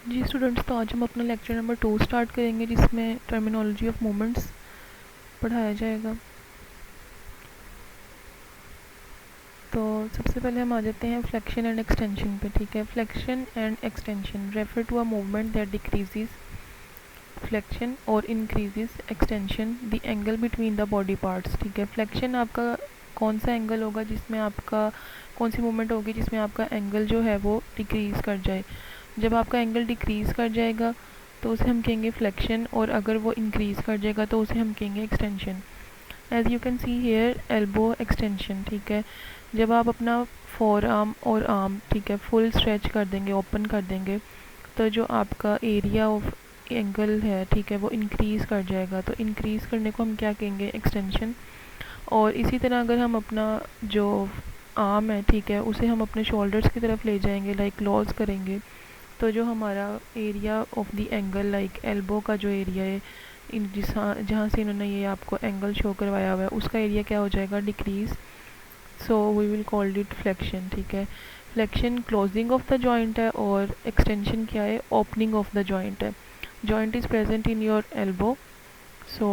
जी students, तो आज हम अपना लेक्चर नंबर 2 स्टार्ट करेंगे जिसमें टर्मिनोलॉजी ऑफ मूवमेंट्स पढ़ाया जाएगा। तो सबसे पहले हम आ जाते हैं फ्लेक्शन एंड एक्सटेंशन पे। ठीक है, flexion and extension refer to a movement that decreases flexion और increases extension the angle between the body parts. ठीक है, फ्लेक्शन आपका कौन सा एंगल होगा जिसमें आपका कौन सी मूवमेंट होगी जिसमें आपका एंगल जो है वो डिक्रीज़ कर जाए। जब आपका एंगल डिक्रीज़ कर जाएगा तो उसे हम कहेंगे फ्लेक्शन, और अगर वो इंक्रीज़ कर जाएगा तो उसे हम कहेंगे extension. As you can see here elbow extension. ठीक है, जब आप अपना फोर आर्म और आर्म ठीक है फुल स्ट्रेच कर देंगे, ओपन कर देंगे, तो जो आपका एरिया ऑफ एंगल है ठीक है वो इंक्रीज़ कर जाएगा। तो इंक्रीज़ करने को हम क्या कहेंगे, एक्सटेंशन। और इसी तरह अगर हम अपना जो आर्म है ठीक है उसे हम अपने शोल्डर्स की तरफ ले जाएंगे, लाइक क्लोज करेंगे, तो जो हमारा area of the angle like elbow का जो एरिया है इन जहाँ से इन्होंने ये आपको एंगल शो करवाया हुआ है उसका एरिया क्या हो जाएगा, decrease. So we will called it flexion. ठीक है, flexion closing of the joint है और एक्सटेंशन क्या है, ओपनिंग ऑफ द जॉइंट है। Joint is present in your elbow, so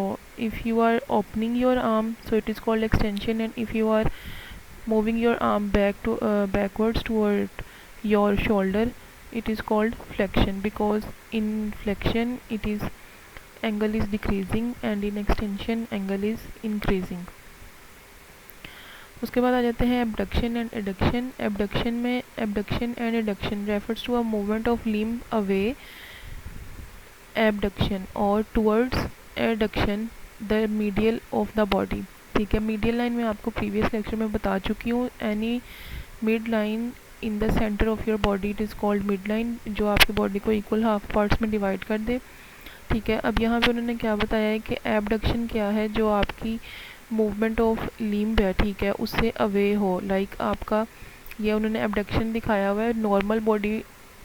if you are opening your arm so it is called extension, and if you are moving your arm backwards toward your shoulder it is called flexion, because in flexion it is angle is decreasing and in extension angle is increasing। उसके बाद आ जाते हैं abduction and adduction. Abduction में abduction and adduction refers to a movement of limb away abduction और towards adduction the medial of the body. ठीक है, medial line में आपको प्रीवियस लेक्चर में बता चुकी हूँ, any mid line in the centre of your body it is called mid line, जो आपकी बॉडी को इक्वल हाफ पार्ट्स में डिवाइड कर दे। ठीक है, अब यहाँ पे उन्होंने क्या बताया है कि एबडक्शन क्या है, जो आपकी मूवमेंट ऑफ लिम्ब है ठीक है उससे अवे हो, लाइक आपका ये उन्होंने एबडक्शन दिखाया हुआ है। नॉर्मल बॉडी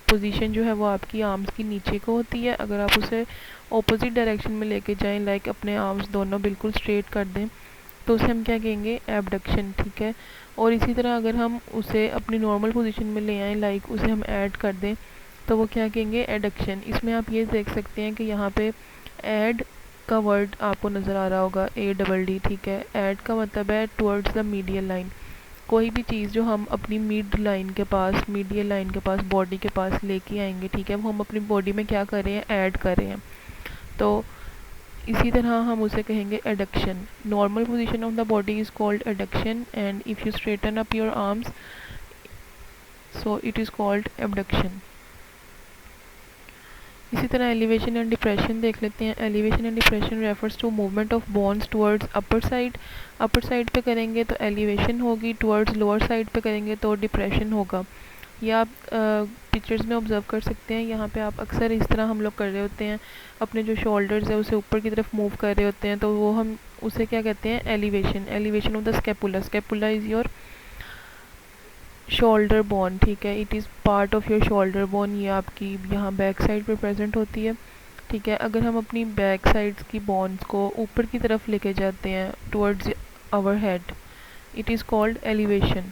पोजीशन जो है वो आपकी आर्म्स की नीचे को होती है, अगर आप उसे ऑपोजिट डायरेक्शन में लेके जाएं, लाइक अपने आर्म्स दोनों बिल्कुल स्ट्रेट कर दें, तो उसे हम क्या कहेंगे, एबडक्शन। ठीक है, और इसी तरह अगर हम उसे अपनी नॉर्मल पोजीशन में ले आएँ, लाइक उसे हम ऐड कर दें, तो वो क्या कहेंगे, एडक्शन। इसमें आप ये देख सकते हैं कि यहाँ पे ऐड का वर्ड आपको नज़र आ रहा होगा, ADD। ठीक है, ऐड का मतलब है टुवर्ड्स द मीडियल लाइन। कोई भी चीज़ जो हम अपनी मिड लाइन के पास, मीडियल लाइन के पास, बॉडी के पास लेके आएंगे ठीक है वो हम अपनी बॉडी में क्या कर रहे हैं, ऐड कर रहे हैं, तो इसी तरह हम उसे कहेंगे adduction. Normal position of the body is called adduction, and if you straighten up your arms so it is called abduction. इसी तरह एलिवेशन एंड डिप्रेशन देख लेते हैं। Elevation and depression refers to movement of bones towards upper side. Upper side पे करेंगे तो elevation होगी, towards lower side पे करेंगे तो डिप्रेशन होगा। ये आप पिक्चर्स में ऑब्जर्व कर सकते हैं। यहाँ पे आप अक्सर इस तरह हम लोग कर रहे होते हैं, अपने जो शोल्डर्स है उसे ऊपर की तरफ मूव कर रहे होते हैं, तो वो हम उसे क्या कहते हैं, elevation. Elevation of the scapula. Scapula is your shoulder bone. ठीक है, it is part of your shoulder bone, ये आपकी यहाँ बैक साइड पे प्रेजेंट होती है। ठीक है, अगर हम अपनी बैक साइड्स की बोन्स को ऊपर की तरफ लेके जाते हैं towards our head it is called elevation,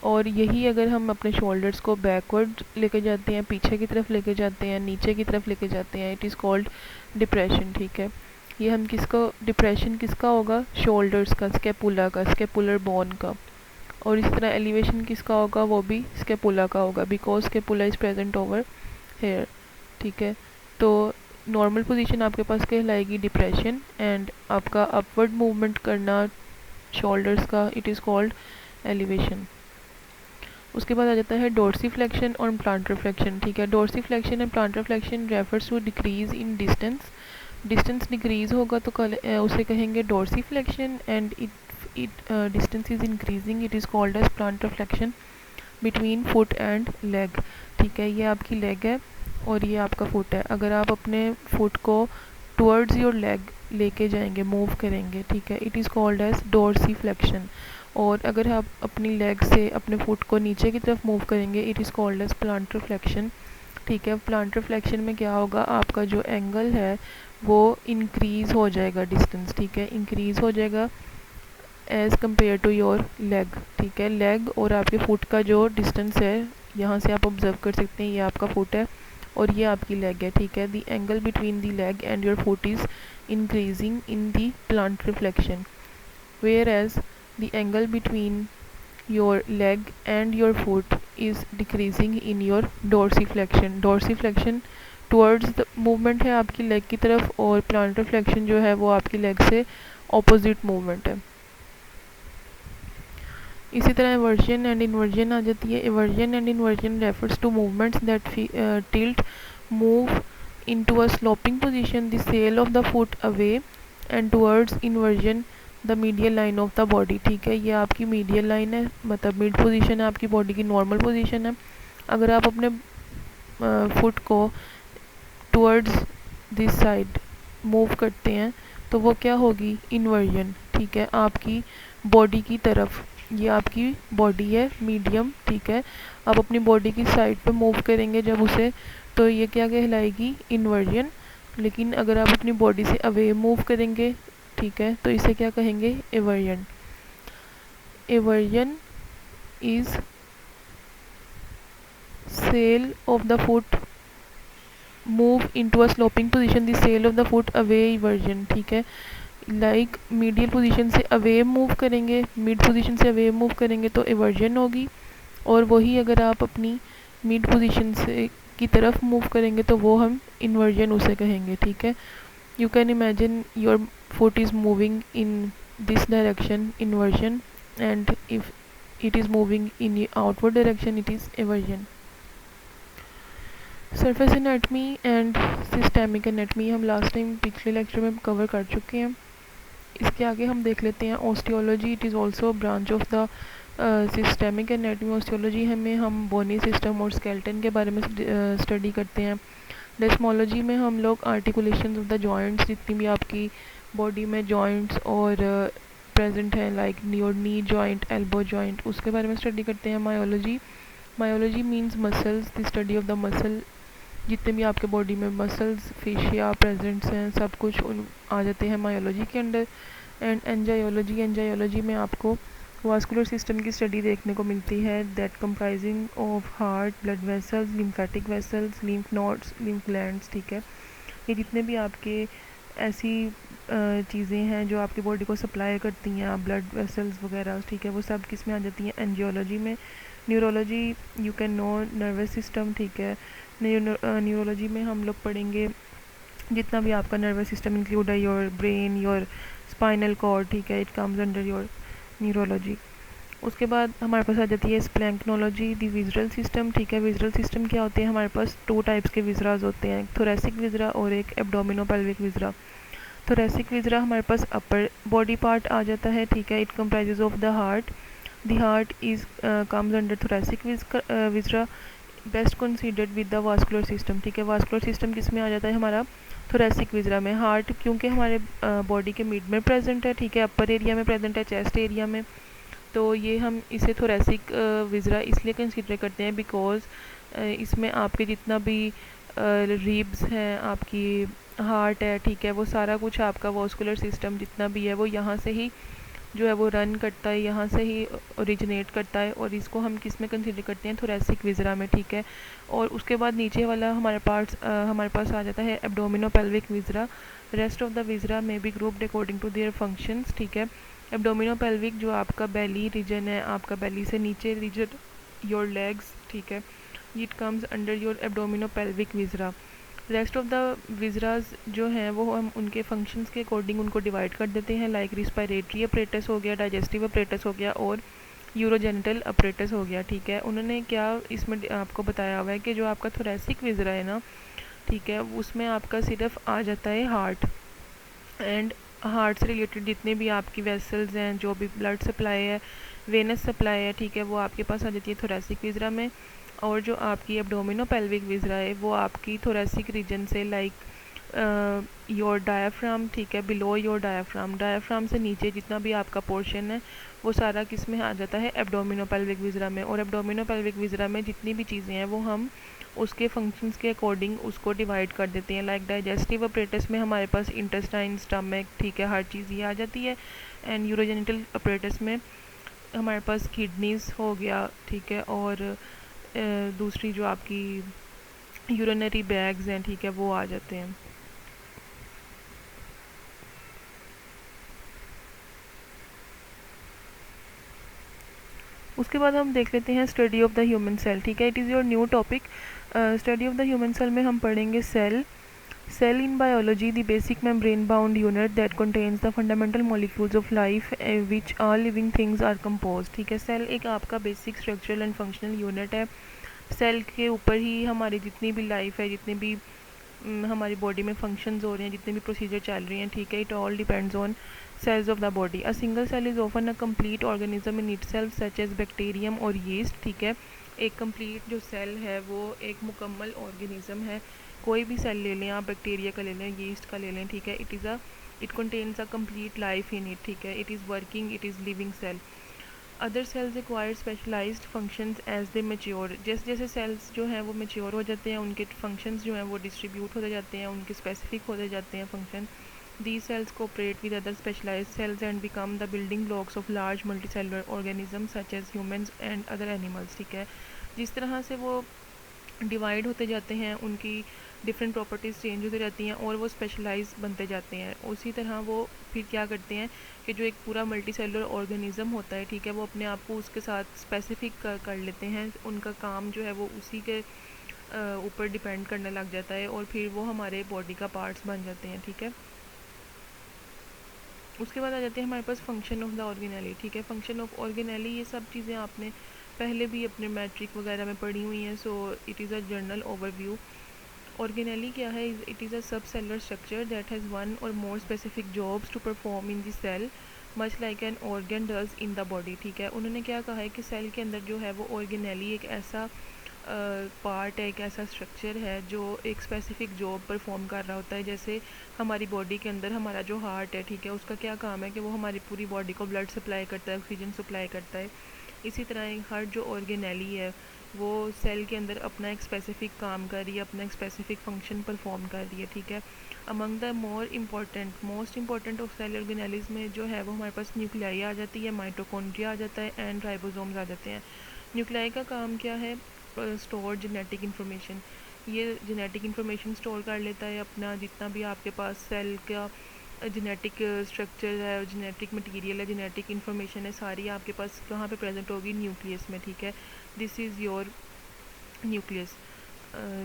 और यही अगर हम अपने शोल्डर्स को बैकवर्ड लेके जाते हैं, पीछे की तरफ लेके जाते हैं, नीचे की तरफ लेके जाते हैं, इट इज़ कॉल्ड डिप्रेशन। ठीक है, ये हम किसको, डिप्रेशन किसका होगा, शोल्डर्स का, स्कैपुला का, स्कैपुलर बोन का। और इसी तरह एलिवेशन किसका होगा, वो भी स्कैपुला का होगा, because scapula is present over here. ठीक है, तो नॉर्मल पोजीशन आपके पास कहलाएगी डिप्रेशन, एंड आपका अपवर्ड मूवमेंट करना शोल्डर्स का इट इज़ कॉल्ड एलिवेशन। उसके बाद आ जाता है डोर्सीफ्लेक्शन और प्लांटर फ्लेक्शन। ठीक है, dorsiflexion and plantar flexion refers to decrease in distance. Distance decrease होगा तो उसे कहेंगे dorsiflexion, and it distance is increasing it is called as plantar flexion between foot and leg. ठीक है, ये आपकी लेग है और ये आपका फुट है। अगर आप अपने फुट को टुवर्ड्स योर लेग लेके जाएंगे, मूव करेंगे, ठीक है, इट इज़ कॉल्ड एज डोर्सीफ्लेक्शन। और अगर आप अपनी लेग से अपने फुट को नीचे की तरफ मूव करेंगे it is called as plantar flexion. ठीक है, प्लांटर फ्लेक्शन में क्या होगा, आपका जो एंगल है वो इंक्रीज़ हो जाएगा, डिस्टेंस ठीक है इंक्रीज़ हो जाएगा as compare to your leg. ठीक है, लेग और आपके फुट का जो डिस्टेंस है यहाँ से आप ऑब्जर्व कर सकते हैं, ये आपका फुट है और ये आपकी लेग है, ठीक है। The angle between the leg and your foot is increasing in the plantar flexion, whereas the angle between your leg and your foot is decreasing in your dorsiflexion. dorsiflexion towards the movement है आपकी leg की तरफ, और plantar flexion जो है वो आपकी leg से opposite movement है। इसी तरह एवर्जन एंड इन्वर्जन आ जाती है। Eversion and inversion refers to movements that tilt, move into a sloping position, the sale of the foot away, and towards inversion the medial line of the body, ठीक है। ये आपकी medial line है, मतलब mid position है आपकी body की, normal position है। अगर आप अपने फुट को टुवर्ड्स दिस साइड मूव करते हैं तो वो क्या होगी, इन्वर्जन, ठीक है, आपकी बॉडी की तरफ। ये आपकी बॉडी है मीडियम, ठीक है। आप अपनी बॉडी की साइड पे मूव करेंगे जब उसे, तो ये क्या कहलाएगी, इन्वर्जन। लेकिन अगर आप अपनी बॉडी से अवे मूव करेंगे, ठीक है, तो इसे क्या कहेंगे, eversion. Eversion is sole of the foot move into a sloping position, the sole of the foot away eversion, ठीक है। लाइक मीडियल पोजीशन से अवे मूव करेंगे, मिड पोजीशन से अवे मूव करेंगे तो एवर्जन होगी, और वही अगर आप अपनी मिड पोजीशन से की तरफ मूव करेंगे तो वो हम इन्वर्जन उसे कहेंगे, ठीक है। You can imagine your foot is moving in this direction, inversion, and if it is moving in the outward direction, it is eversion. Surface anatomy and systemic anatomy हम लास्ट टाइम पिछले lecture में cover कर चुके हैं। इसके आगे हम देख लेते हैं osteology. It is also branch of the systemic anatomy. Osteology हमें हम बोनी सिस्टम और स्केलेटन के बारे में स्टडी करते हैं। डेस्मोलॉजी में हम लोग आर्टिकुलेशंस ऑफ द जॉइंट्स, जितनी भी आपकी बॉडी में जॉइंट्स और प्रेजेंट हैं, like your knee joint, elbow joint, उसके बारे में स्टडी करते हैं। Myology, myology means muscles, the study of the muscle. जितने भी आपके बॉडी में मसल्स, फेशिया प्रेजेंट्स हैं, सब कुछ उन आ जाते हैं मायोलॉजी के अंडर। एंड एंजाइयोलॉजी, एंजाइयोलॉजी में आपको वास्कुलर सिस्टम की स्टडी देखने को मिलती है, that comprising of heart, blood vessels, lymphatic vessels, lymph nodes, lymph glands, ठीक है। ये जितने भी आपके ऐसी चीज़ें हैं जो आपकी बॉडी को सप्लाई करती हैं, ब्लड वेसल्स वगैरह, ठीक है, वो सब किस में आ जाती हैं, एंजियोलॉजी में। Neurology, you can know nervous system, ठीक है। न्यूरोलॉजी में हम लोग पढ़ेंगे जितना भी आपका नर्वस सिस्टम इंक्लूड है, your brain, your spinal cord, ठीक है, it comes under your neurology. उसके बाद हमारे पास आ जाती है स्प्लैंक्नोलॉजी, द विजरल सिस्टम, ठीक है। विजरल सिस्टम क्या होते हैं, हमारे पास 2 टाइप्स के विजराज होते हैं, एक थोरेसिक विजरा और एक एब्डोमिनोपेल्विक विजरा। थोरेसिक विजरा हमारे पास अपर बॉडी पार्ट आ जाता है, ठीक है। It comprises of the heart, the heart is comes under thoracic viscera, best considered with the vascular system, ठीक है। वास्कुलर सिस्टम किस में आ जाता है हमारा, थोरेसिक विजरा में। हार्ट क्योंकि हमारे बॉडी के मिड में प्रेजेंट है, ठीक है, अपर एरिया में प्रेजेंट है, चेस्ट एरिया में, तो ये हम इसे थोरेसिक विजरा इसलिए कंसीडर करते हैं बिकॉज इसमें आपके जितना भी रिब्स हैं, आपकी हार्ट है, ठीक है, वो सारा कुछ आपका वास्कुलर सिस्टम जितना भी है वो यहाँ से ही जो है वो रन करता है, यहाँ से ही ओरिजिनेट करता है, और इसको हम किस में कंसीडर करते हैं, थोरेसिक विजरा में, ठीक है। और उसके बाद नीचे वाला हमारे पास आ जाता है abdominopelvic viscera. Rest of the viscera में be grouped according to their functions, ठीक है। एब्डोमिनोपेल्विक जो आपका बेली रीजन है, आपका बेली से नीचे रीजन, योर लेग्स, ठीक है, it comes under your abdominopelvic viscera. Rest of the visceras जो हैं वो हम उनके फंक्शंस के अकॉर्डिंग उनको डिवाइड कर देते हैं, लाइक रिस्पायरेटरी अपरेटस हो गया, डाइजेस्टिव अपरेटस हो गया, और यूरोजेनिटल अपरेटस हो गया, ठीक है। उन्होंने क्या इसमें आपको बताया हुआ है कि जो आपका थोरेसिक विजरा है ना, ठीक है, उसमें आपका सिर्फ आ जाता है हार्ट, एंड हार्ट से रिलेटेड जितने भी आपकी वेसल्स हैं, जो भी ब्लड सप्लाई है, वेनस सप्लाई है, ठीक है, वो आपके पास आ जाती है थोरेसिक विजरा में। और जो आपकी एब्डोमिनोपेल्विक विजरा है वो आपकी थोरेसिक रीजन से लाइक योर डायाफ्राम, ठीक है, बिलो योर डायाफ्राम, डायाफ्राम से नीचे जितना भी आपका पोर्शन है वो सारा किस में आ जाता है, एब्डोमिनोपेल्विक विजरा में। और एब्डोमिनोपेल्विक विजरा में जितनी भी चीज़ें हैं वो हम उसके फंक्शंस के अकॉर्डिंग उसको डिवाइड कर देते हैं, लाइक डाइजेस्टिव अपरेटस में हमारे पास इंटेस्टाइन, स्टमक, ठीक है, हर चीज़ ये आ जाती है। एंड यूरोजेनिटल अपरेटस में हमारे पास किडनीज़ हो गया, ठीक है, और दूसरी जो आपकी यूरिनरी बैग्स हैं, ठीक है, वो आ जाते हैं। उसके बाद हम देख लेते हैं study of the human cell, ठीक है। It is your new topic. Study of the human cell में हम पढ़ेंगे cell. Cell in biology, the basic membrane-bound unit that contains the fundamental molecules of life, which all living things are composed, ठीक है। Cell एक आपका basic structural and functional unit है। Cell के ऊपर ही हमारी जितनी भी लाइफ है, जितनी भी हमारी बॉडी में फंक्शंस हो रहे हैं, जितने भी प्रोसीजर चल रही हैं, ठीक है, it all depends on cells of the body. A single cell is often a complete organism in itself, such as bacterium और yeast, ठीक है। एक कंप्लीट जो सेल है वो एक मुकम्मल ऑर्गेनिज्म है। कोई भी सेल ले लें आप, बैक्टीरिया का ले लें, यीस्ट का ले लें, ठीक है। It contains a complete life in it, ठीक है। It is working, it is living cell. Other cells require specialised functions as they mature. जैसे जैसे सेल्स जो हैं वो मेच्योर हो जाते हैं, उनके फंक्शंस जो हैं वो डिस्ट्रीब्यूट होते जाते हैं, उनके स्पेसिफिक होते जाते हैं function. These cells cooperate with other specialized cells and become the building blocks of large multicellular organisms such as humans and other animals, ठीक है। जिस तरह से वो डिवाइड होते जाते हैं, उनकी डिफरेंट प्रॉपर्टीज़ चेंज होती रहती हैं और वो स्पेशलाइज बनते जाते हैं, उसी तरह वो फिर क्या करते हैं कि जो एक पूरा मल्टी सेलुलर ऑर्गेनिज्म होता है, ठीक है, वो अपने आप को उसके साथ स्पेसिफिक कर लेते हैं। उनका काम जो है वो उसी के ऊपर डिपेंड करने लग जाता है और फिर वो हमारे बॉडी का पार्ट्स बन जाते हैं, ठीक है। उसके बाद आ जाते हैं हमारे पास फंक्शन ऑफ द ऑर्गेनेली, ठीक है। फंक्शन ऑफ ऑर्गेनेली, ये सब चीज़ें आपने पहले भी अपने मैट्रिक वगैरह में पढ़ी हुई हैं, so it is a general overview. Organelle क्या है? It is a subcellular structure that has one और more specific jobs to perform in the cell, much like an organ does in the body, ठीक है। उन्होंने क्या कहा है कि सेल के अंदर जो है वो ऑर्गेनेली एक ऐसा पार्ट है, एक ऐसा स्ट्रक्चर है जो एक स्पेसिफिक जॉब परफॉर्म कर रहा होता है। जैसे हमारी बॉडी के अंदर हमारा जो हार्ट है, ठीक है, उसका क्या काम है कि वो हमारी पूरी बॉडी को ब्लड सप्लाई करता है, ऑक्सीजन सप्लाई करता है। इसी तरह हर जो ऑर्गेनेली है वो सेल के अंदर अपना एक स्पेसिफिक काम कर रही है, अपना एक स्पेसिफिक फंक्शन परफॉर्म कर रही है, ठीक है। Among the most important of cell organelles में जो है वो हमारे पास न्यूक्लियाई आ जाती है, माइटोकॉन्ड्रिया आ जाता है एंड राइबोसोम्स आ जाते हैं। न्यूक्लियाई का काम क्या है? Store genetic information. ये जेनेटिक इन्फॉर्मेशन स्टोर कर लेता है अपना, जितना भी आपके पास सेल का जेनेटिक स्ट्रक्चर है, जेनेटिक मटेरियल है, जेनेटिक इन्फॉर्मेशन है, सारी आपके पास कहाँ पे प्रेजेंट होगी? न्यूक्लियस में, ठीक है। This is your nucleus.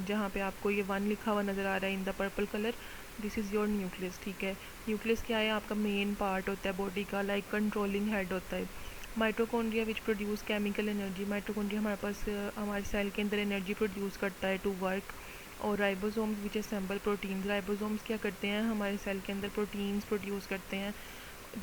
जहाँ पे आपको ये 1 लिखा हुआ नज़र आ रहा है in the purple colour, this is your nucleus, ठीक है। न्यूक्लियस क्या है? आपका मेन पार्ट होता है बॉडी का, लाइक कंट्रोलिंग हेड होता है। Mitochondria which produce chemical energy. Mitochondria हमारे पास हमारे सेल के अंदर एनर्जी प्रोड्यूस करता है टू वर्क। और राइबोसोम्स विच असेंबल प्रोटीन्स। राइबोसोम्स क्या करते हैं? हमारे सेल के अंदर प्रोटीन्स प्रोड्यूस करते हैं,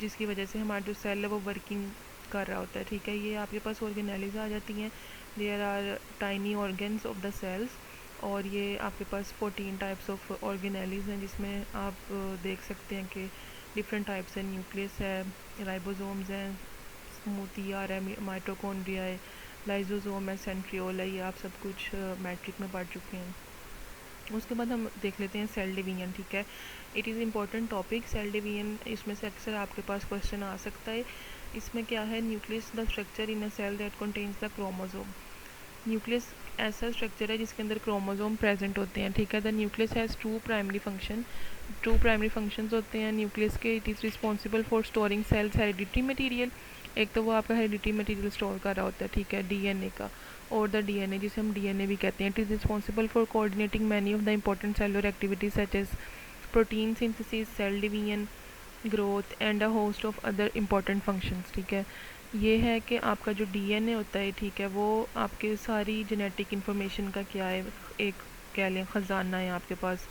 जिसकी वजह से हमारा जो सेल है वो वर्किंग कर रहा होता है, ठीक है। ये आपके पास ऑर्गेनेलीज आ जाती हैं। There are tiny organs of the cells. और ये आपके पास 14 टाइप्स ऑफ ऑर्गेनेलीज हैं, जिसमें आप देख सकते हैं कि डिफरेंट टाइप्स हैं। न्यूक्लियस है, राइबोसोम्स हैं, स्मूथियार है, माइटोकॉन्ड्रिया है, लाइजोसोम है, सेंट्रियोल है, ये आप सब कुछ मैट्रिक में पढ़ चुके हैं। उसके बाद हम देख लेते हैं सेल डिवीजन, ठीक है। It is important topic cell division. इसमें से अक्सर आपके पास क्वेश्चन आ सकता है। इसमें क्या है? Nucleus the structure in a cell that contains the chromosome. Nucleus ऐसा स्ट्रक्चर है जिसके अंदर क्रोमोसोम प्रेजेंट होते हैं, ठीक है। The nucleus has two primary functions होते हैं न्यूक्लियस के। It is responsible for storing cell's hereditary material. एक तो वो आपका हेरिडिटरी मटीरियल स्टोर कर रहा होता है, ठीक है, डीएनए का। और द डीएनए, जिसे हम डीएनए भी कहते हैं, it is responsible for coordinating many of the important cellular activities such as protein synthesis, cell division, growth and a host of other important functions, ठीक है। ये है कि आपका जो डीएनए होता है, ठीक है, वो आपके सारी जेनेटिक इन्फॉर्मेशन का क्या है, एक कह लें ख़जाना है आपके पास,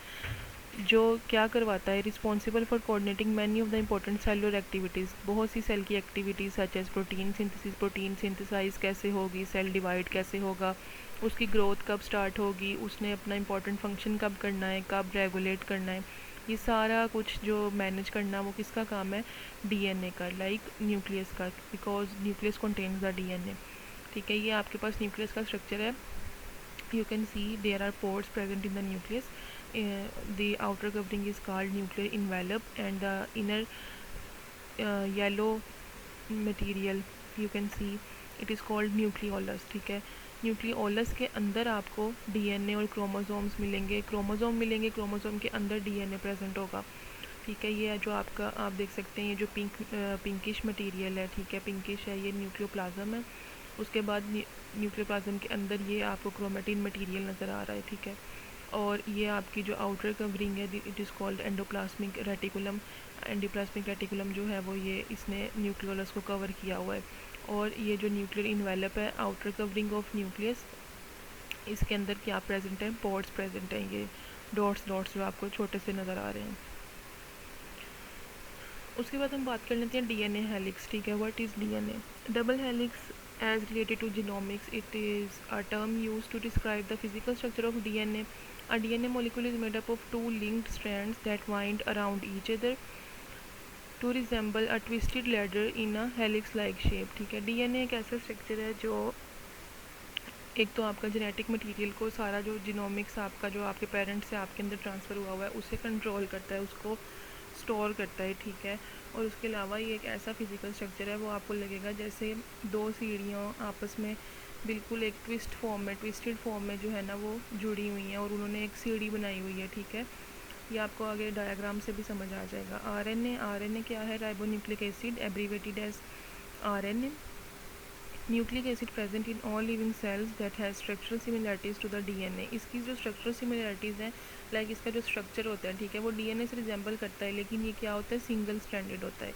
जो क्या करवाता है? Responsible for coordinating many of the important cellular activities. बहुत सी सेल की activities such as protein synthesis, protein synthesize कैसे होगी, सेल डिवाइड कैसे होगा, उसकी ग्रोथ कब स्टार्ट होगी, उसने अपना इंपॉर्टेंट फंक्शन कब करना है, कब रेगुलेट करना है, ये सारा कुछ जो मैनेज करना वो किसका काम है? डीएनए का, लाइक न्यूक्लियस का, because nucleus contains the DNA, ठीक है। ये आपके पास न्यूक्लियस का स्ट्रक्चर है। You can see there are pores present in the nucleus. The outer covering is called nuclear envelope and the inner yellow material you can see it is called nucleolus, ठीक है। Nucleolus के अंदर आपको DNA और chromosomes मिलेंगे, chromosome के अंदर DNA present होगा। ठीक है, ये है जो आपका, आप देख सकते हैं ये जो पिंकिश मटेरियल है, ठीक है, पिंकिश है, ये न्यूक्लियोप्लाज्म है। उसके बाद न्यूक्लियोप्लाज्म के अंदर ये आपको क्रोमेटिन मटेरियल नज़र आ रहा है। ठीक है, और ये आपकी जो आउटर कवरिंग है it is called endoplasmic reticulum. Endoplasmic reticulum जो है वो ये इसने न्यूक्लियोलस को कवर किया हुआ है। और ये जो न्यूक्लियर इन्वेलप है, आउटर कवरिंग ऑफ न्यूक्लियस, इसके अंदर क्या प्रेजेंट है, पोर्ट्स प्रेजेंट हैं, ये डॉट्स जो आपको छोटे से नज़र आ रहे हैं। उसके बाद हम बात कर लेते हैं डीएनए हेलिक्स। ठीक है, what is DNA? Double helix as related to genomics, it is a term used to describe the physical structure of DNA. A DNA molecule is made up of two linked strands that wind around each other to resemble a twisted ladder in a helix like shape. ठीक है, DNA एक ऐसा structure है जो एक तो आपका genetic material को, सारा जो जीनोमिक्स आपका जो आपके पेरेंट्स से आपके अंदर ट्रांसफ़र हुआ हुआ है उसे कंट्रोल करता है, उसको स्टोर करता है। ठीक है, और उसके अलावा ये एक ऐसा फिज़िकल स्ट्रक्चर है, वो आपको लगेगा जैसे दो सीढ़ियाँ आपस में बिल्कुल एक ट्विस्टेड फॉर्म में जो है ना वो जुड़ी हुई हैं, और उन्होंने एक सीढ़ी बनाई हुई है। ठीक है, ये आपको आगे डायग्राम से भी समझ आ जाएगा। आरएनए क्या है? Ribonucleic acid, abbreviated as RNA. Nucleic acid present in all living cells that has structural similarities to the DNA. इसकी जो स्ट्रक्चरल सिमिलरिटीज़ हैं, लाइक इसका जो स्ट्रक्चर होता है, ठीक है, वो डीएनए से रिजेंबल करता है, लेकिन ये क्या होता है, सिंगल स्ट्रैंडेड होता है।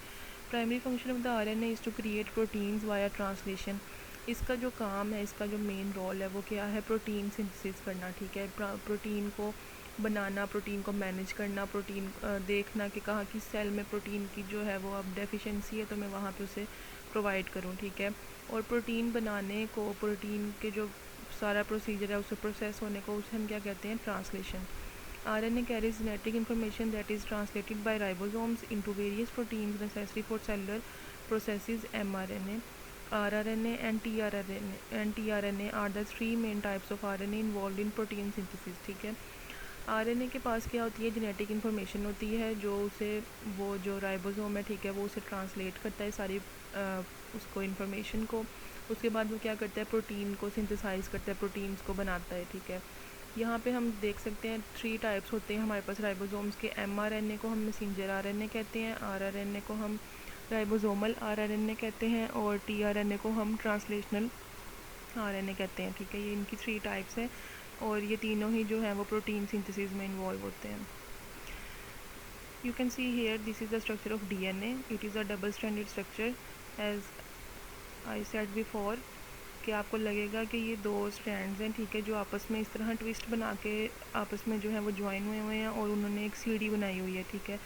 Primary function of the RNA is to create proteins via translation. इसका जो काम है, इसका जो मेन रोल है वो क्या है, प्रोटीन सिंथेसिस करना। ठीक है, प्रोटीन को बनाना, प्रोटीन को मैनेज करना, प्रोटीन देखना कि कहाँ की सेल में प्रोटीन की जो है वो अब डेफिशिएंसी है तो मैं वहाँ पे उसे प्रोवाइड करूँ। ठीक है, और प्रोटीन बनाने को, प्रोटीन के जो सारा प्रोसीजर है उसे प्रोसेस होने को, उसे हम क्या कहते हैं, translation. RNA carries genetic information that is translated by ribosomes into various proteins necessary for cellular processes. MRNA, rRNA and tRNA are the three main types of RNA involved in protein synthesis. ठीक है, RNA के पास क्या होती है, genetic information होती है जो उसे, वो जो राइबोसोम है, ठीक है, वो उसे ट्रांसलेट करता है सारी उसको इन्फॉर्मेशन को। उसके बाद वो क्या करता है, प्रोटीन को सिंथेसाइज करता है, प्रोटीन्स को बनाता है। ठीक है, यहाँ पे हम देख सकते हैं 3 टाइप्स होते हैं हमारे पास राइबोसोम्स के। एमआरएनए को हम मैसेंजर आरएनए कहते हैं, आरआरएनए को हम राइबोसोमल आरएनए कहते हैं, और टीआरएनए को हम ट्रांसलेशनल आरएनए कहते हैं। ठीक है, ये इनकी 3 टाइप्स है, और ये तीनों ही जो हैं वो प्रोटीन सिंथेसिस में इन्वॉल्व होते हैं। You can see here, this is the structure of DNA. It is a double stranded structure, as I said before, कि आपको लगेगा कि ये 2 स्ट्रैंड्स हैं, ठीक है, जो आपस में इस तरह ट्विस्ट बना के आपस में जो है वो ज्वाइन हुए हैं, और उन्होंने एक सीढ़ी बनाई हुई है। ठीक है,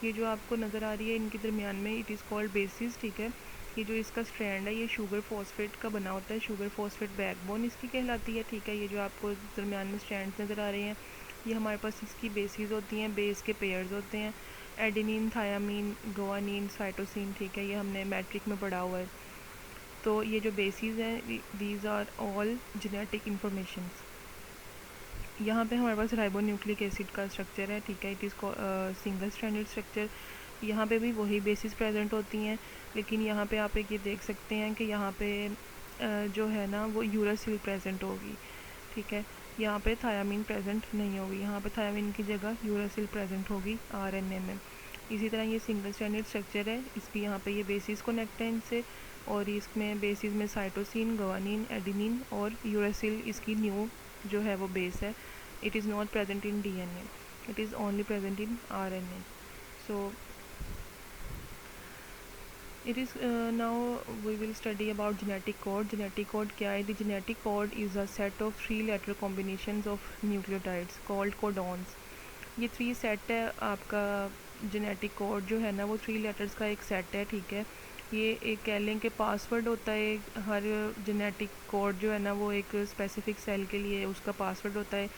ये जो आपको नज़र आ रही है इनके दरमियान में, इट इज़ कॉल्ड बेसिस। ठीक है, ये जो इसका स्ट्रैंड है ये शुगर फॉस्फेट का बना होता है, शुगर फॉस्फेट बैकबोन इसकी कहलाती है। ठीक है, ये जो आपको दरमियान में स्ट्रैंड्स नज़र आ रहे हैं, ये हमारे पास इसकी बेसिस होती हैं, बेस के पेयर्स होते हैं, एडेनिन, थायामीन, गुआनिन, साइटोसिन। ठीक है, ये हमने मैट्रिक में पढ़ा हुआ है। तो ये जो बेसिस हैं, these are all genetic informations. यहाँ पे हमारे पास राइबोन्यूक्लिक एसिड का स्ट्रक्चर है। ठीक है, it is single stranded structure. यहाँ पे भी वही बेसिस प्रेजेंट होती हैं, लेकिन यहाँ पे आप एक ये देख सकते हैं कि यहाँ पे जो है ना वो यूरासिल प्रेजेंट होगी। ठीक है, यहाँ पे थायामीन प्रेजेंट नहीं होगी, यहाँ पे थायामीन की जगह यूरासिल प्रेजेंट होगी आरएनए में। इसी तरह ये सिंगल स्ट्रैंडेड स्ट्रक्चर है, इसकी यहाँ पे ये बेसिस कनेक्ट है इनसे, और इसमें बेसिस में साइटोसिन, गुआनिन, एडेनिन और यूरासिल इसकी न्यू जो है वो बेस है। It is not present in DNA, it is only present in RNA. So it is now we will study about genetic code. Genetic code क्या है? The genetic code is a set of 3 letter combinations of nucleotides called codons. ये 3 set है आपका genetic code जो है ना वो 3 letters का एक सेट है। ठीक है, ये एक कह लें कि पासवर्ड होता है, हर जेनेटिक कोड जो है ना वो एक स्पेसिफिक सेल के लिए उसका पासवर्ड होता है,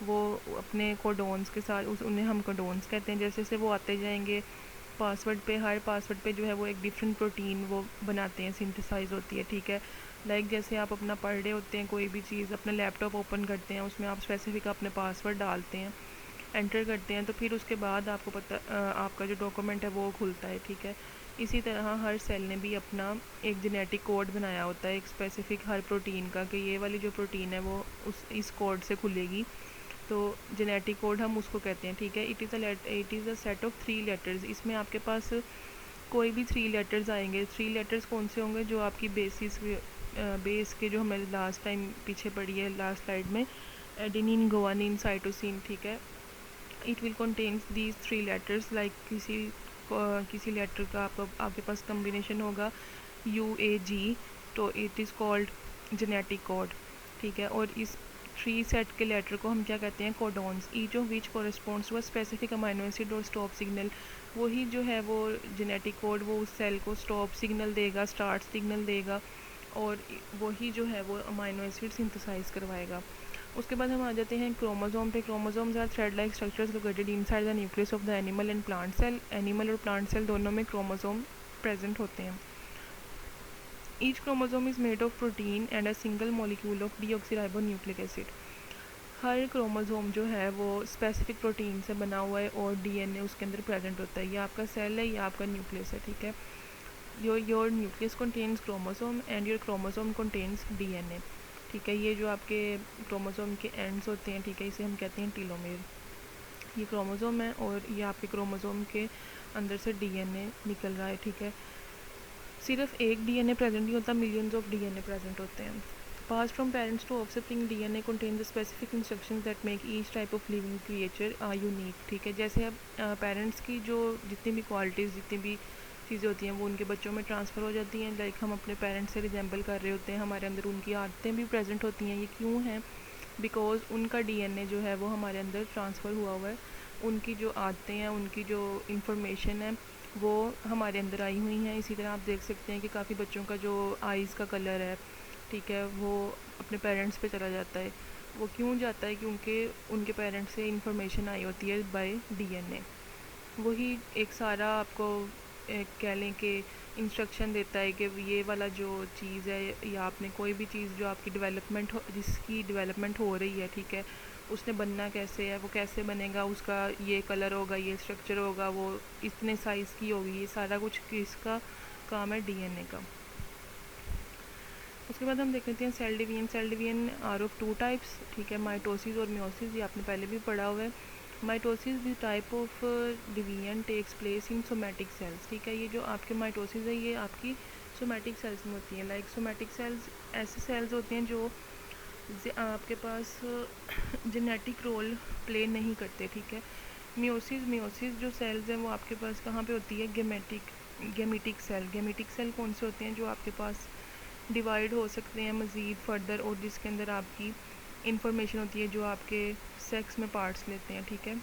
वो अपने कोडोन्स के साथ उन्हें हम कोडोन्स कहते हैं। जैसे जैसे वो आते जाएंगे पासवर्ड पे, हर पासवर्ड पे जो है वो एक डिफरेंट प्रोटीन वो बनाते हैं, सिंथेसाइज होती है। ठीक है, लाइक जैसे आप अपना पढ़ रहे होते हैं कोई भी चीज़, अपना लैपटॉप ओपन करते हैं, उसमें आप स्पेसिफिक अपने पासवर्ड डालते हैं, एंटर करते हैं, तो फिर उसके बाद आपको पता आपका जो डॉक्यूमेंट है वो खुलता है। ठीक है, इसी तरह हर सेल ने भी अपना एक जेनेटिक कोड बनाया होता है, एक स्पेसिफिक हर प्रोटीन का, कि ये वाली जो प्रोटीन है वो इस कोड से खुलेगी, तो जेनेटिक कोड हम उसको कहते हैं, ठीक है। It is a set of 3 letters. इसमें आपके पास कोई भी 3 लेटर्स आएंगे। 3 लेटर्स कौन से होंगे? जो आपकी बेस के जो हमें लास्ट टाइम पीछे पड़ी है लास्ट स्लाइड में, एडेनिन, गुआनिन, साइटोसिन, ठीक है। It will contains these 3 letters, like किसी लेटर का आपके पास कम्बिनेशन होगा UAG, तो it is called genetic code, ठीक है। और इस 3 सेट के लेटर को हम क्या कहते हैं? Codons. Each of which corresponds to a specific amino acid और स्टॉप सिग्नल। वही जो है वो जेनेटिक कोड वो उस सेल को स्टॉप सिग्नल देगा, स्टार्ट सिग्नल देगा, और वही जो है वो अमाइनो एसिड सिंथेसाइज करवाएगा। उसके बाद हम आ जाते हैं क्रोमोसोम पे। Chromosomes are thread like structures located inside the nucleus of the animal and plant cell. Animal और प्लांट सेल दोनों में क्रोमोसोम प्रेजेंट होते हैं। Each chromosome is made of protein and a single molecule of deoxyribonucleic acid. हर chromosome जो है वो specific protein से बना हुआ है और DNA उसके अंदर प्रेजेंट होता है। ये आपका सेल है, ये आपका न्यूक्लियस है, ठीक है। Your nucleus contains chromosome and your chromosome contains DNA, ठीक है। ये जो आपके क्रोमोसोम के एंड्स होते हैं, ठीक है, इसे हम कहते हैं टीलोमेर। ये क्रोमोसोम है और ये आपके क्रोमोसोम के अंदर से DNA निकल रहा है, ठीक है। सिर्फ एक DNA प्रेजेंट नहीं होता, मिलियंस ऑफ DNA प्रेजेंट होते हैं। Pass from parents to offspring DNA contains the specific instructions that make each type of living creature unique, ठीक है। जैसे अब पेरेंट्स की जो जितनी भी क्वालिटीज़, जितनी भी चीज़ें होती हैं वो उनके बच्चों में ट्रांसफ़र हो जाती हैं। लाइक हम अपने पेरेंट्स से रिजेंबल कर रहे होते हैं, हमारे अंदर उनकी आदतें भी प्रेजेंट होती हैं। ये क्यों है? बिकॉज उनका DNA जो है वो हमारे अंदर ट्रांसफ़र हुआ हुआ है। उनकी जो आदतें हैं, उनकी जो इंफॉर्मेशन है वो हमारे अंदर आई हुई हैं। इसी तरह आप देख सकते हैं कि काफ़ी बच्चों का जो आइज़ का कलर है, ठीक है, वो अपने पेरेंट्स पे चला जाता है। वो क्यों जाता है? क्योंकि उनके पेरेंट्स से इंफॉर्मेशन आई होती है बाय DNA। वही एक सारा आपको कह लें कि इंस्ट्रक्शन देता है कि ये वाला जो चीज़ है, या आपने कोई भी चीज़ जो आपकी जिसकी डेवलपमेंट हो रही है, ठीक है, उसने बनना कैसे है, वो कैसे बनेगा, उसका ये कलर होगा, ये स्ट्रक्चर होगा, वो इतने साइज़ की होगी, ये सारा कुछ किसका काम है? DNA का। उसके बाद हम देख लेते हैं cell division. Cell division are of 2 types, ठीक है, माइटोसिस और मियोसिस। ये आपने पहले भी पढ़ा हुआ है। Mitosis the type of division takes place in somatic cells, ठीक है। ये जो आपके माइटोसिस है ये आपकी सोमैटिक सेल्स में होती है। लाइक सोमैटिक सेल्स ऐसे सेल्स होते हैं जो आपके पास जेनेटिक रोल प्ले नहीं करते, ठीक है। मियोसिस जो सेल्स हैं वो आपके पास कहाँ पे होती है? गेमेटिक सेल कौन से होते हैं? जो आपके पास डिवाइड हो सकते हैं मज़ीद फर्दर, और जिसके अंदर आपकी इंफॉर्मेशन होती है जो आपके सेक्स में पार्ट्स लेते हैं, ठीक है।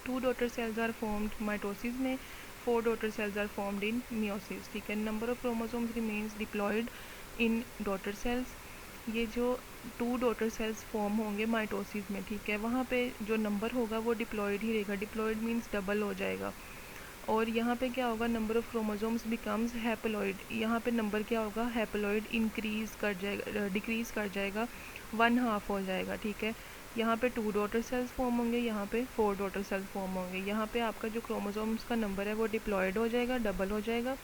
2 daughter cells are formed mitosis में, 4 daughter cells are formed in meiosis, ठीक है। Number of chromosomes remains diploid in daughter cells. ये जो 2 डॉटर सेल्स फॉर्म होंगे माइटोसिस में, ठीक है, वहाँ पे जो नंबर होगा वो डिप्लॉयड ही रहेगा। डिप्लॉयड मीन्स डबल हो जाएगा। और यहाँ पे क्या होगा? Number of chromosomes becomes haploid. यहाँ पे नंबर क्या होगा? हैप्लॉइड इंक्रीज़ कर जाएगा, डिक्रीज़ कर जाएगा, 1/2 हो जाएगा, ठीक है। यहाँ पे 2 डॉटर सेल्स फॉर्म होंगे, यहाँ पे 4 डॉटर सेल्स फॉर्म होंगे। यहाँ पे आपका जो क्रोमोसोम्स का नंबर है वो डिप्लॉयड हो जाएगा, डबल हो जाएगा।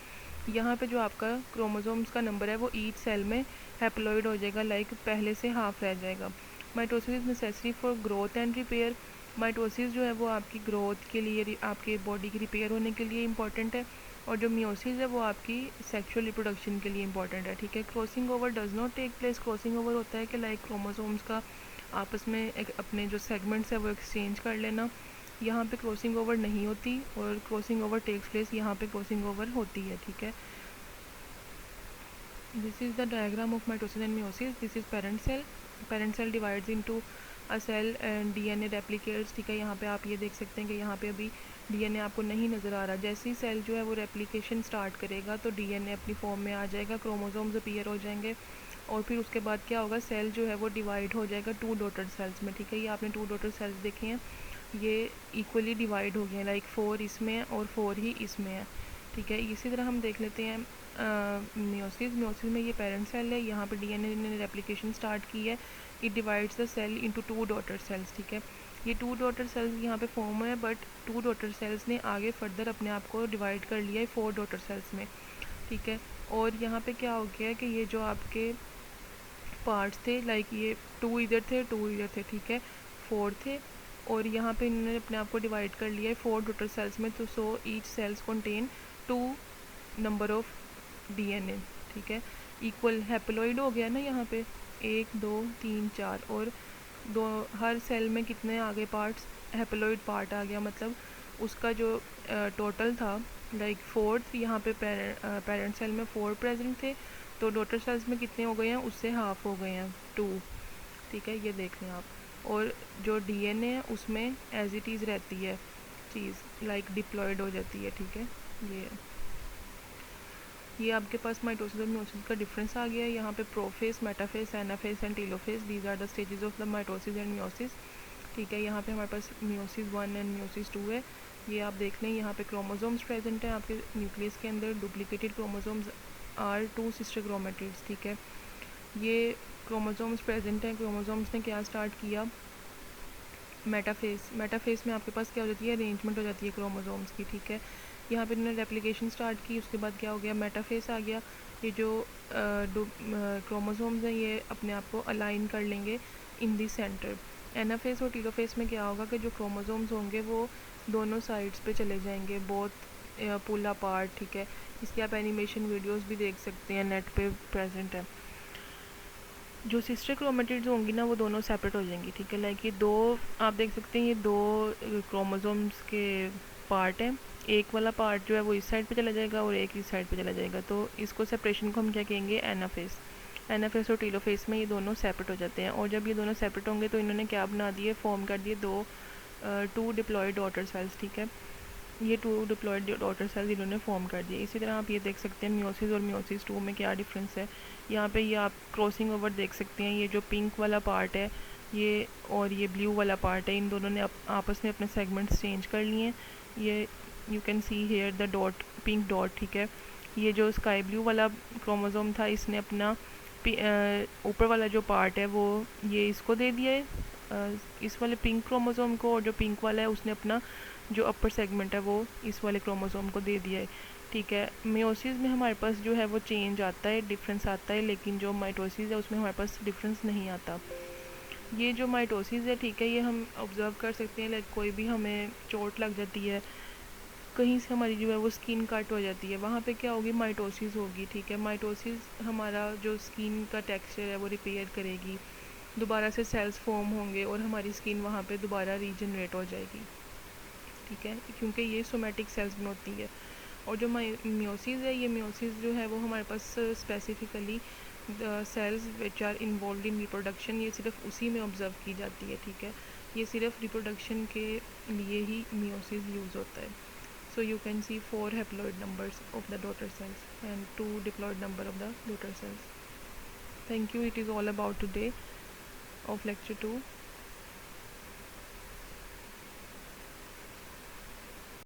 यहाँ पे जो आपका क्रोमोसोम्स का नंबर है वो ईच सेल में हैप्लॉइड हो जाएगा, लाइक पहले से हाफ रह जाएगा। Mitosis is necessary for growth and repair. Mitosis जो है वो आपकी ग्रोथ के लिए, आपके बॉडी की रिपेयर होने के लिए इम्पॉर्टेंट है। और जो मियोसिस है वो आपकी सेक्सुअल रिप्रोडक्शन के लिए इम्पॉर्टेंट है, ठीक है। Crossing over does not take place. Crossing over होता है कि लाइक क्रोमोसोम्स का आपस में अपने जो सेगमेंट्स है वो एक्सचेंज कर लेना। यहाँ पे क्रॉसिंग ओवर नहीं होती, और क्रॉसिंग ओवर टेक्स प्लेस यहाँ पे क्रॉसिंग ओवर होती है, ठीक है। This is the diagram of mitosis and meiosis. This is parent cell. Parent cell divides into a cell and DNA replicates, ठीक है। यहाँ पे आप ये देख सकते हैं कि यहाँ पे अभी DNA आपको नहीं नज़र आ रहा। जैसे ही सेल जो है वो रेप्लिकेशन स्टार्ट करेगा तो DNA अपनी फॉर्म में आ जाएगा, क्रोमोसोम्स अपीयर हो जाएंगे, और फिर उसके बाद क्या होगा? सेल जो है वो डिवाइड हो जाएगा 2 डॉटर सेल्स में, ठीक है। ये आपने 2 डॉटर सेल्स देखे हैं, ये इक्वली डिवाइड हो गए हैं, लाइक 4 इसमें है और 4 ही इसमें है, ठीक है। इसी तरह हम देख लेते हैं मियोसिस में ये पेरेंट सेल है, यहाँ पे DNA ने रेप्लिकेशन स्टार्ट की है, it divides the cell into 2 daughter cells, ठीक है। ये 2 डॉटर सेल्स यहाँ पे फॉर्म है, बट 2 डॉटर सेल्स ने आगे फर्दर अपने आप को डिवाइड कर लिया है 4 डॉटर सेल्स में, ठीक है। और यहाँ पे क्या हो गया है कि ये जो आपके पार्ट्स थे, लाइक ये 2 इधर थे, 2 इधर थे, ठीक है, 4 थे, और यहाँ पे इन्होंने अपने आप को डिवाइड कर लिया है 4 टोटल सेल्स में। तो so each sales contain 2 number of DNA, ठीक है। इक्वल हैप्लॉइड हो गया ना यहाँ पे, 1 2 3 4, और दो हर सेल में कितने आगे पार्ट्स, हैप्लॉइड पार्ट आ गया, मतलब उसका जो टोटल था लाइक 4 यहाँ पे पेरेंट सेल में 4 प्रेजेंट थे, तो डॉटर सेल्स में कितने हो गए हैं, उससे हाफ हो गए हैं 2, ठीक है, ये देख लें आप। और जो डीएनए है उसमें एज इट इज़ रहती है चीज़, लाइक डिप्लॉयड हो जाती है, ठीक है। ये आपके पास माइटोसिस और मियोसिस का डिफरेंस आ गया है। यहाँ पे prophase, metaphase, anaphase and telophase, these are the stages of the mitosis and meiosis, ठीक है। यहाँ पे हमारे पास मियोसिस 1 एंड मियोसिस 2 है। ये आप देख लें, यहाँ पे क्रोमोसोम्स प्रेजेंट हैं आपके न्यूक्लियस के अंदर, duplicated chromosomes are 2 sister chromatids, ठीक है। ये क्रोमोसोम्स प्रेजेंट हैं। क्रोमोसोम्स ने क्या स्टार्ट किया, मेटाफेस, मेटाफेस में आपके पास क्या हो जाती है, अरेंजमेंट हो जाती है क्रोमोसोम्स की, ठीक है। यहाँ पे इन्होंने रेप्लिकेशन स्टार्ट की, उसके बाद क्या हो गया, मेटाफेस आ गया। ये जो क्रोमोसोम्स हैं ये अपने आप को अलाइन कर लेंगे इन दी सेंटर। एनाफेस और टीलोफेस में क्या होगा कि जो क्रोमोसोम्स होंगे वो दोनों साइड्स पे चले जाएंगे, बहुत पुल अपार्ट, ठीक है। इसकी आप एनिमेशन वीडियोस भी देख सकते हैं, नेट पे प्रेजेंट है। जो सिस्टर क्रोमेटिड्स होंगी ना वो दोनों सेपरेट हो जाएंगी, ठीक है। लाइक ये दो आप देख सकते हैं, ये दो क्रोमोसोम्स के पार्ट हैं। एक वाला पार्ट जो है वो इस साइड पे चला जाएगा और एक इस साइड पे चला जाएगा, तो इसको सेपरेशन को हम क्या कहेंगे, एनाफेस। एनाफेस और टीलोफेस में ये दोनों सेपरेट हो जाते हैं, और जब ये दोनों सेपरेट होंगे तो इन्होंने क्या बना दिए, फॉर्म कर दिए 2 डिप्लॉयड डॉटर सेल्स, ठीक है। ये 2 डिप्लॉयड डॉटर सेल्स इन्होंने फॉर्म कर दिए। इसी तरह आप ये देख सकते हैं मियोसिस और मियोसिस 2 में क्या डिफरेंस है। यहाँ पे ये आप क्रॉसिंग ओवर देख सकते हैं, ये जो पिंक वाला पार्ट है ये और ये ब्लू वाला पार्ट है, इन दोनों ने आपस में अपने सेगमेंट्स चेंज कर लिए हैं। ये you can see here the dot, pink dot, ठीक है। ये जो स्काई ब्लू वाला क्रोमोसोम था इसने अपना ऊपर वाला जो पार्ट है वो ये इसको दे दिया है, इस वाले पिंक क्रोमोसोम को, और जो पिंक वाला है उसने अपना जो अपर सेगमेंट है वो इस वाले क्रोमोसोम को दे दिया है, ठीक है। मियोसिस में हमारे पास जो है वो चेंज आता है, डिफरेंस आता है, लेकिन जो माइटोसिस है उसमें हमारे पास डिफरेंस नहीं आता। ये जो माइटोसिस है, ठीक है, ये हम ऑब्ज़र्व कर सकते हैं, लाइक कोई भी हमें चोट लग जाती है, कहीं से हमारी जो है वो स्किन कट हो जाती है, वहाँ पे क्या होगी, माइटोसिस होगी, ठीक है। माइटोसिस हमारा जो स्किन का टेक्सचर है वो रिपेयर करेगी, दोबारा से सेल्स फॉर्म होंगे और हमारी स्किन वहाँ पे दोबारा रीजनरेट हो जाएगी, ठीक है, क्योंकि ये सोमेटिक सेल्स बनती है। और जो मियोसिस है, ये मियोसिस जो है वो हमारे पास specifically cells which are involve in reproduction, ये सिर्फ उसी में ऑब्जर्व की जाती है, ठीक है। ये सिर्फ रिप्रोडक्शन के लिए ही मियोसिस यूज़ होता है। So you can see 4 haploid numbers of the daughter cells and 2 diploid number of the daughter cells. Thank you. It is all about today of lecture 2.